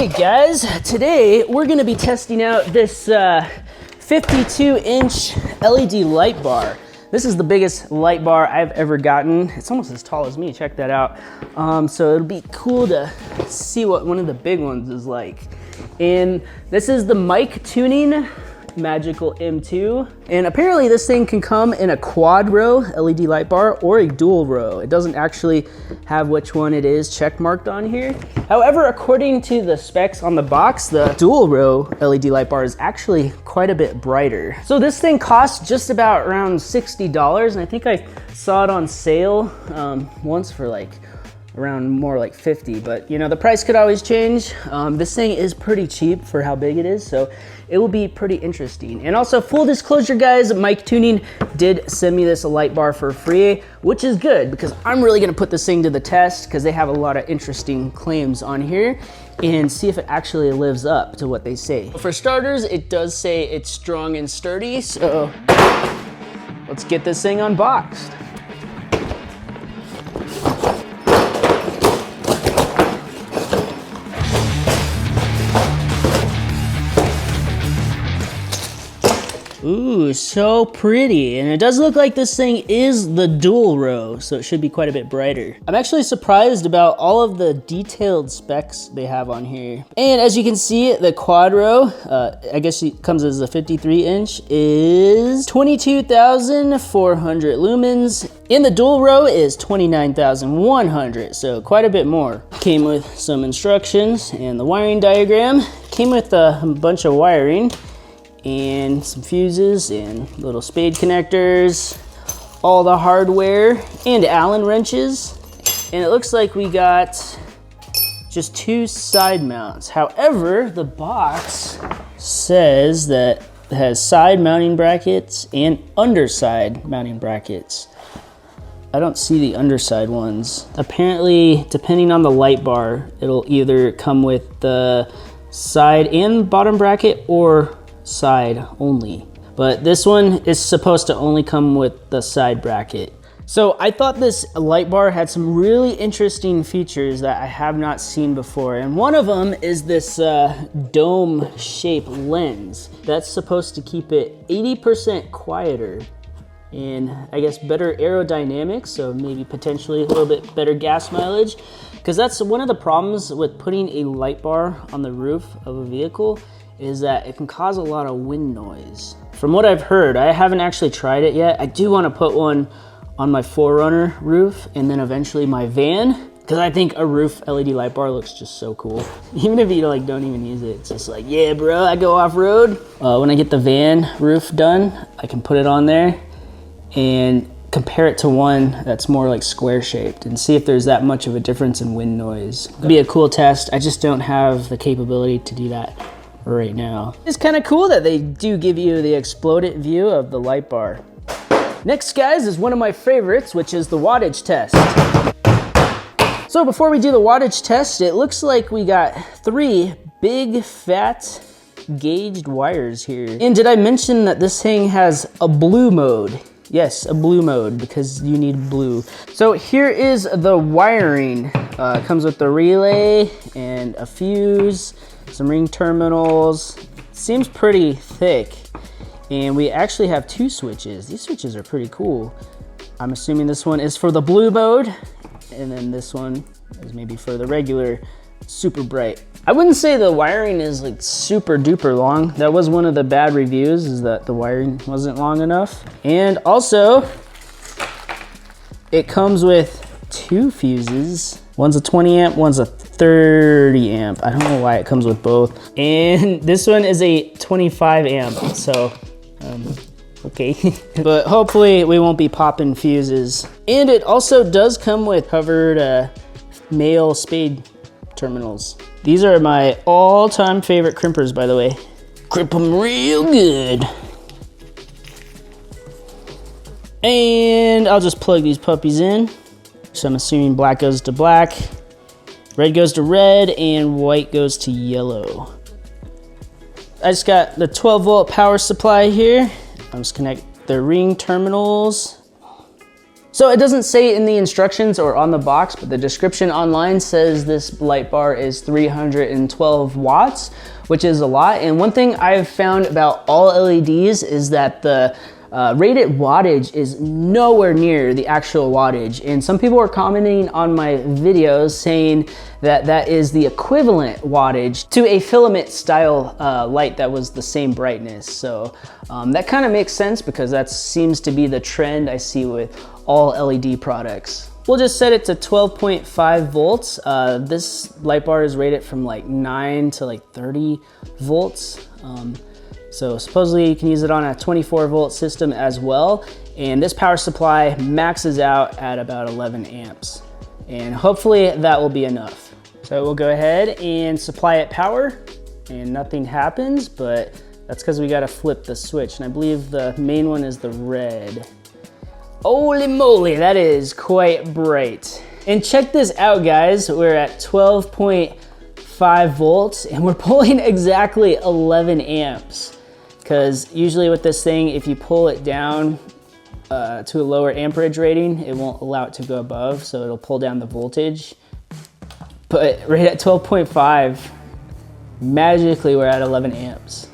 Hey guys, today we're gonna be testing out this 52-inch LED light bar. This is the biggest light bar I've ever gotten. It's almost as tall as me, check that out. So it'll be cool to see what one of the big ones is like. And this is the MICTUNING Magical M2. And apparently this thing can come in a quad row LED light bar or a dual row. It doesn't actually have which one it is check marked on here. However, according to the specs on the box, the dual row LED light bar is actually quite a bit brighter. So this thing costs just about around $60, and I think I saw it on sale once for like around more like 50, but you know, the price could always change. This thing is pretty cheap for how big it is, so it will be pretty interesting. And also, full disclosure guys, MICTUNING did send me this light bar for free, which is good because I'm really gonna put this thing to the test because they have a lot of interesting claims on here and see if it actually lives up to what they say. For starters, it does say it's strong and sturdy, so let's get this thing unboxed. Ooh, so pretty. And it does look like this thing is the dual row, so it should be quite a bit brighter. I'm actually surprised about all of the detailed specs they have on here. And as you can see, the quad row, I guess it comes as a 53-inch, is 22,400 lumens. And the dual row is 29,100, so quite a bit more. Came with some instructions and the wiring diagram. Came with a bunch of wiring and some fuses and little spade connectors, all the hardware and Allen wrenches. And it looks like we got just 2 side mounts. However, the box says that it has side mounting brackets and underside mounting brackets. I don't see the underside ones. Apparently, depending on the light bar, it'll either come with the side and bottom bracket or side only, but this one is supposed to only come with the side bracket. So I thought this light bar had some really interesting features that I have not seen before, and one of them is this dome shaped lens that's supposed to keep it 80% quieter and I guess better aerodynamics, so maybe potentially a little bit better gas mileage, because that's one of the problems with putting a light bar on the roof of a vehicle, is that it can cause a lot of wind noise. From what I've heard, I haven't actually tried it yet. I do want to put one on my 4Runner roof and then eventually my van, because I think a roof LED light bar looks just so cool. Even if you like don't even use it, it's just like, yeah bro, I go off-road. When I get the van roof done, I can put it on there and compare it to one that's more like square shaped and see if there's that much of a difference in wind noise. It'd be a cool test. I just don't have the capability to do that right now. It's kind of cool that they do give you the exploded view of the light bar. Next guys is one of my favorites, which is the wattage test. So before we do the wattage test, it looks like we got 3 big fat gauged wires here. And did I mention that this thing has a blue mode? Yes, a blue mode, because you need blue. So here is the wiring. It comes with the relay and a fuse, some ring terminals. Seems pretty thick. And we actually have 2 switches. These switches are pretty cool. I'm assuming this one is for the blue mode, and then this one is maybe for the regular super bright. I wouldn't say the wiring is like super duper long. That was one of the bad reviews, is that the wiring wasn't long enough. And also, it comes with 2 fuses. One's a 20 amp, one's a 30 amp. I don't know why it comes with both. And this one is a 25 amp, so okay. But hopefully we won't be popping fuses. And it also does come with covered male spade terminals. These are my all-time favorite crimpers, by the way. Crimp them real good. And I'll just plug these puppies in. So I'm assuming black goes to black, red goes to red, and white goes to yellow. I just got the 12-volt power supply here. I'm just connect the ring terminals So it doesn't say in the instructions or on the box, but the description online says this light bar is 312 watts, which is a lot. And one thing I've found about all LEDs is that the rated wattage is nowhere near the actual wattage. And some people are commenting on my videos saying that that is the equivalent wattage to a filament style light that was the same brightness. So that kind of makes sense because that seems to be the trend I see with all LED products. We'll just set it to 12.5 volts. This light bar is rated from like 9 to like 30 volts. So supposedly you can use it on a 24 volt system as well. And this power supply maxes out at about 11 amps. And hopefully that will be enough. So we'll go ahead and supply it power and nothing happens, but that's because we gotta flip the switch. And I believe the main one is the red. Holy moly, that is quite bright. And check this out, guys. We're at 12.5 volts and we're pulling exactly 11 amps. Because usually with this thing, if you pull it down to a lower amperage rating, it won't allow it to go above, so it'll pull down the voltage. But right at 12.5, magically we're at 11 amps.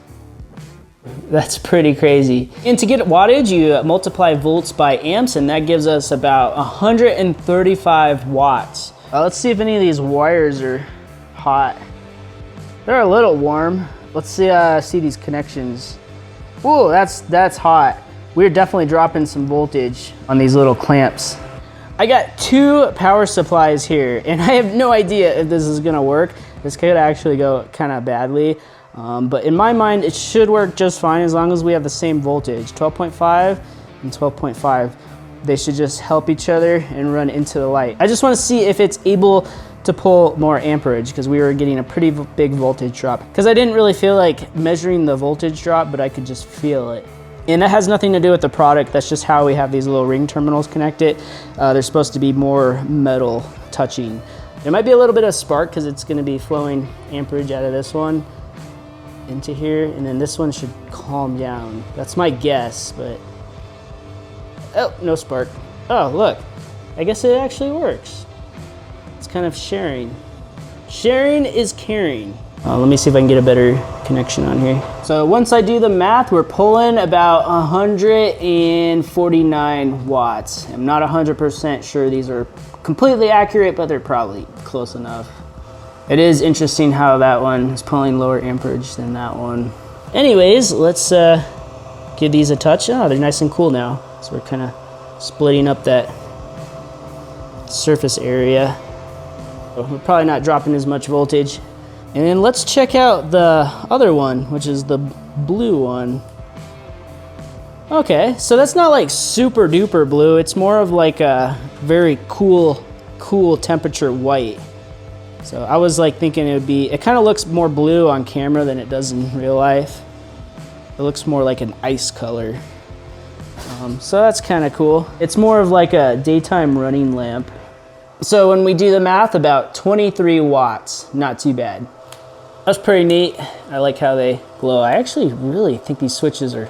That's pretty crazy. And to get wattage, you multiply volts by amps, and that gives us about 135 watts. Let's see if any of these wires are hot. They're a little warm. Let's see these connections. Ooh, that's hot. We're definitely dropping some voltage on these little clamps. I got 2 power supplies here, and I have no idea if this is gonna work. This could actually go kind of badly, but in my mind, it should work just fine as long as we have the same voltage. 12.5 and 12.5. They should just help each other and run into the light. I just wanna see if it's able to pull more amperage because we were getting a pretty big voltage drop. Because I didn't really feel like measuring the voltage drop, but I could just feel it. And that has nothing to do with the product. That's just how we have these little ring terminals connected. They're supposed to be more metal touching. There might be a little bit of spark because it's going to be flowing amperage out of this one into here, and then this one should calm down. That's my guess, but oh, no spark. Oh, look, I guess it actually works. It's kind of sharing. Sharing is caring. Let me see if I can get a better connection on here. So once I do the math, we're pulling about 149 watts. I'm not 100% sure these are completely accurate, but they're probably close enough. It is interesting how that one is pulling lower amperage than that one. Anyways, let's give these a touch. Oh, they're nice and cool now. So we're kind of splitting up that surface area. We're probably not dropping as much voltage. And then let's check out the other one, which is the blue one. Okay, so that's not like super duper blue. It's more of like a very cool temperature white. So I was like thinking it kind of looks more blue on camera than it does in real life. It looks more like an ice color. So that's kind of cool. It's more of like a daytime running lamp. So when we do the math, about 23 watts, not too bad. That's pretty neat. I like how they glow. I actually really think these switches are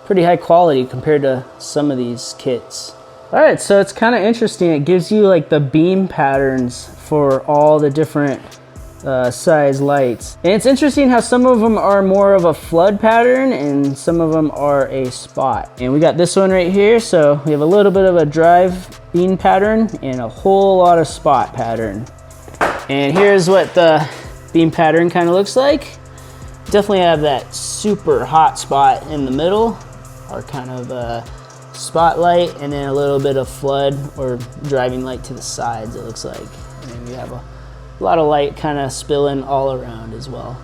pretty high quality compared to some of these kits. All right, so it's kind of interesting. It gives you like the beam patterns for all the different size lights. And it's interesting how some of them are more of a flood pattern and some of them are a spot. And we got this one right here. So we have a little bit of a drive beam pattern and a whole lot of spot pattern. And here's what the beam pattern kind of looks like. Definitely have that super hot spot in the middle, or kind of a spotlight, and then a little bit of flood or driving light to the sides, it looks like. And then we have a lot of light kind of spilling all around as well.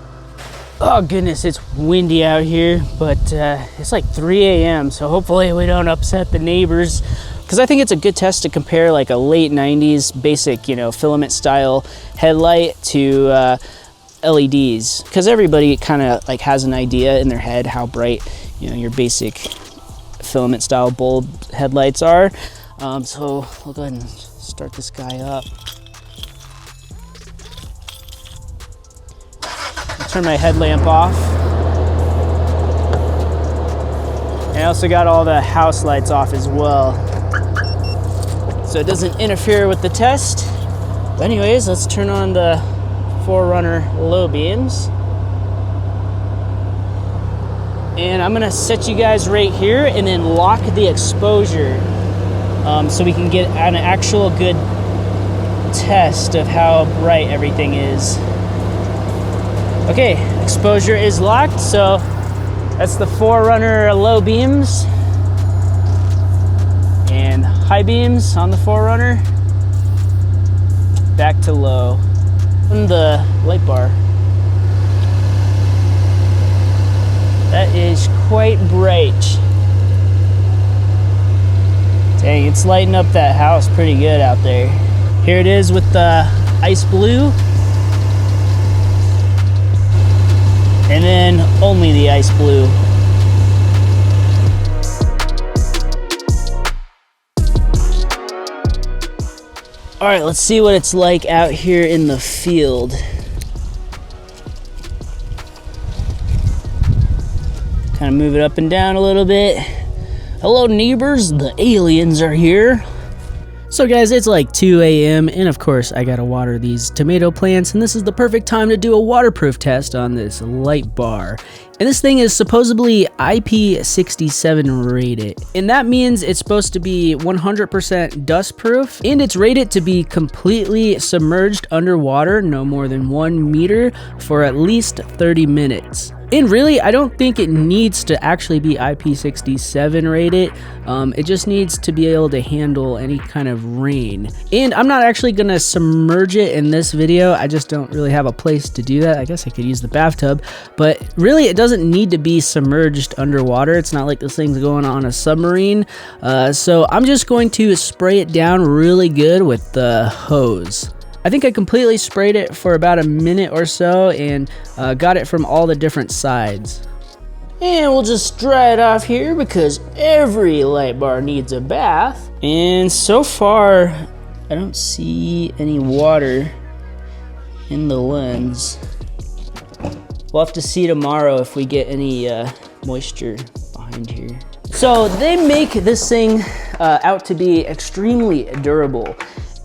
Oh goodness, it's windy out here, but it's like 3 a.m. so hopefully we don't upset the neighbors, because I think it's a good test to compare like a late 90s basic, filament style headlight to LEDs, because everybody kind of like has an idea in their head how bright your basic filament style bulb headlights are. So we'll go ahead and start this guy up. Turn my headlamp off. And I also got all the house lights off as well. so it doesn't interfere with the test. But anyways, let's turn on the Forerunner low beams. And I'm gonna set you guys right here and then lock the exposure so we can get an actual good test of how bright everything is. Okay, exposure is locked, so that's the Forerunner low beams and high beams on the Forerunner. Back to low. On the light bar. That is quite bright. Dang, it's lighting up that house pretty good out there. Here it is with the ice blue. And then only the ice blue. All right, let's see what it's like out here in the field. Kind of move it up and down a little bit. Hello neighbors, the aliens are here. So guys, it's like 2 a.m. and of course I gotta water these tomato plants, and this is the perfect time to do a waterproof test on this light bar. And this thing is supposedly IP67 rated, and that means it's supposed to be 100% dust proof, and it's rated to be completely submerged underwater, no more than 1 meter, for at least 30 minutes. And really, I don't think it needs to actually be IP67 rated. It just needs to be able to handle any kind of rain. And I'm not actually gonna submerge it in this video. I just don't really have a place to do that. I guess I could use the bathtub, but really it doesn't need to be submerged underwater. It's not like this thing's going on a submarine. So I'm just going to spray it down really good with the hose. I think I completely sprayed it for about a minute or so and got it from all the different sides. And we'll just dry it off here because every light bar needs a bath. And so far, I don't see any water in the lens. We'll have to see tomorrow if we get any moisture behind here. So they make this thing out to be extremely durable.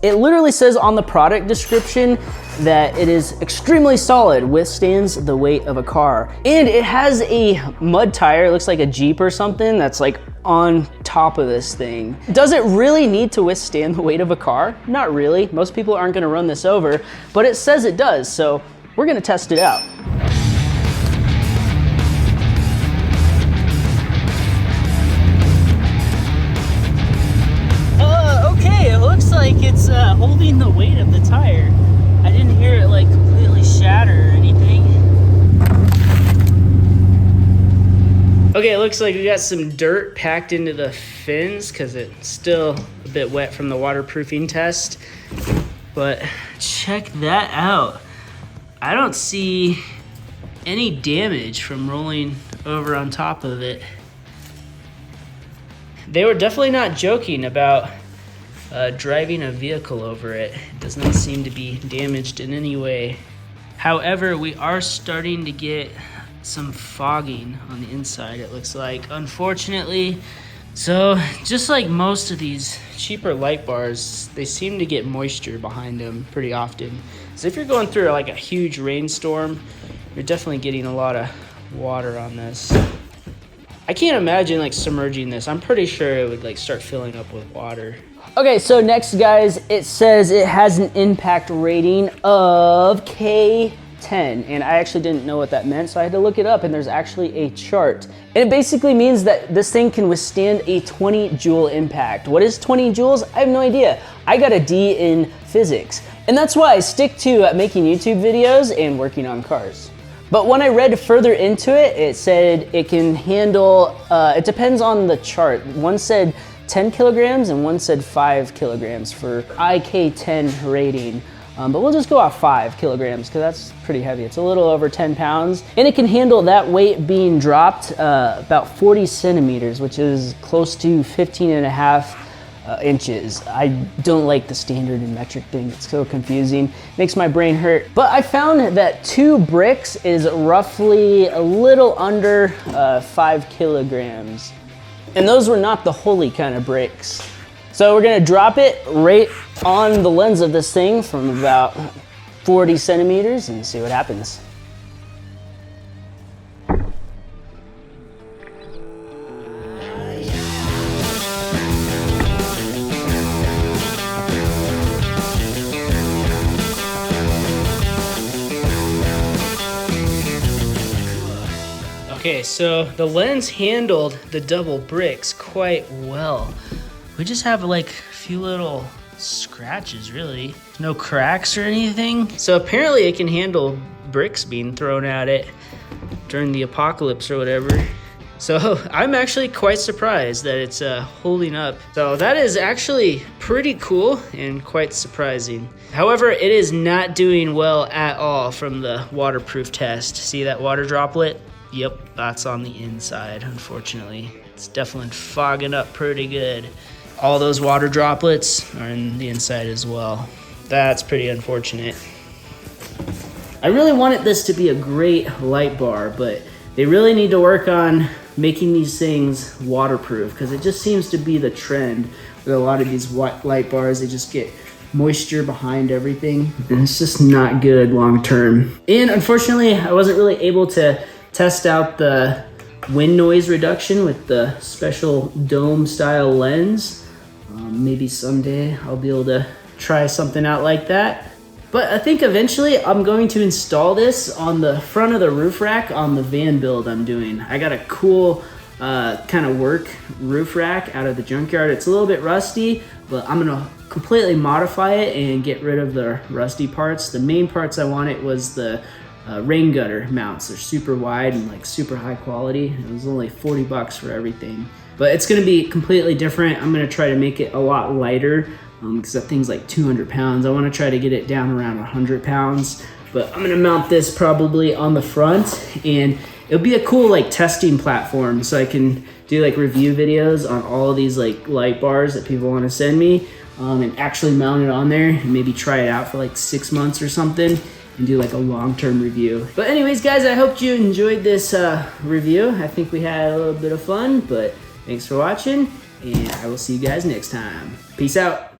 It literally says on the product description that it is extremely solid, withstands the weight of a car. And it has a mud tire, it looks like a Jeep or something, that's like on top of this thing. Does it really need to withstand the weight of a car? Not really. Most people aren't gonna run this over, but it says it does, so we're gonna test it out. Like it's holding the weight of the tire. I didn't hear it like completely shatter or anything. Okay, it looks like we got some dirt packed into the fins because it's still a bit wet from the waterproofing test. But check that out. I don't see any damage from rolling over on top of it. They were definitely not joking about driving a vehicle over it. It does not seem to be damaged in any way. However, we are starting to get some fogging on the inside, it looks like, unfortunately. So just like most of these cheaper light bars, they seem to get moisture behind them pretty often. So if you're going through like a huge rainstorm, you're definitely getting a lot of water on this. I can't imagine like submerging this. I'm pretty sure it would like start filling up with water. Okay, so next guys, it says it has an impact rating of K10, and I actually didn't know what that meant, so I had to look it up, and there's actually a chart. And it basically means that this thing can withstand a 20 joule impact. What is 20 joules? I have no idea. I got a D in physics, and that's why I stick to making YouTube videos and working on cars. But when I read further into it, it said it can handle, it depends on the chart. One said 10 kilograms and one said 5 kilograms for IK10 rating. But we'll just go off 5 kilograms because that's pretty heavy. It's a little over 10 pounds. And it can handle that weight being dropped about 40 centimeters, which is close to 15 and a half inches. I don't like the standard and metric thing. It's so confusing. Makes my brain hurt. But I found that 2 bricks is roughly a little under 5 kilograms. And those were not the holy kind of bricks. So we're gonna drop it right on the lens of this thing from about 40 centimeters and see what happens. Okay, so the lens handled the double bricks quite well. We just have like a few little scratches, really. No cracks or anything. So apparently it can handle bricks being thrown at it during the apocalypse or whatever. So I'm actually quite surprised that it's holding up. So that is actually pretty cool and quite surprising. However, it is not doing well at all from the waterproof test. See that water droplet? Yep, that's on the inside, unfortunately. It's definitely fogging up pretty good. All those water droplets are in the inside as well. That's pretty unfortunate. I really wanted this to be a great light bar, but they really need to work on making these things waterproof, because it just seems to be the trend with a lot of these light bars. They just get moisture behind everything, and it's just not good long term. And unfortunately, I wasn't really able to test out the wind noise reduction with the special dome style lens. Maybe someday I'll be able to try something out like that. But I think eventually I'm going to install this on the front of the roof rack on the van build I'm doing. I got a cool kind of work roof rack out of the junkyard. It's a little bit rusty, but I'm gonna completely modify it and get rid of the rusty parts. The main parts I wanted was the rain gutter mounts. They're super wide and like super high quality. It was only 40 bucks for everything. But it's gonna be completely different. I'm gonna try to make it a lot lighter because that thing's like 200 pounds. I wanna try to get it down around 100 pounds. But I'm gonna mount this probably on the front, and it'll be a cool like testing platform so I can do like review videos on all of these like light bars that people wanna send me, and actually mount it on there and maybe try it out for like 6 months or something and do like a long-term review. But anyways, guys, I hope you enjoyed this review. I think we had a little bit of fun, but thanks for watching, and I will see you guys next time. Peace out.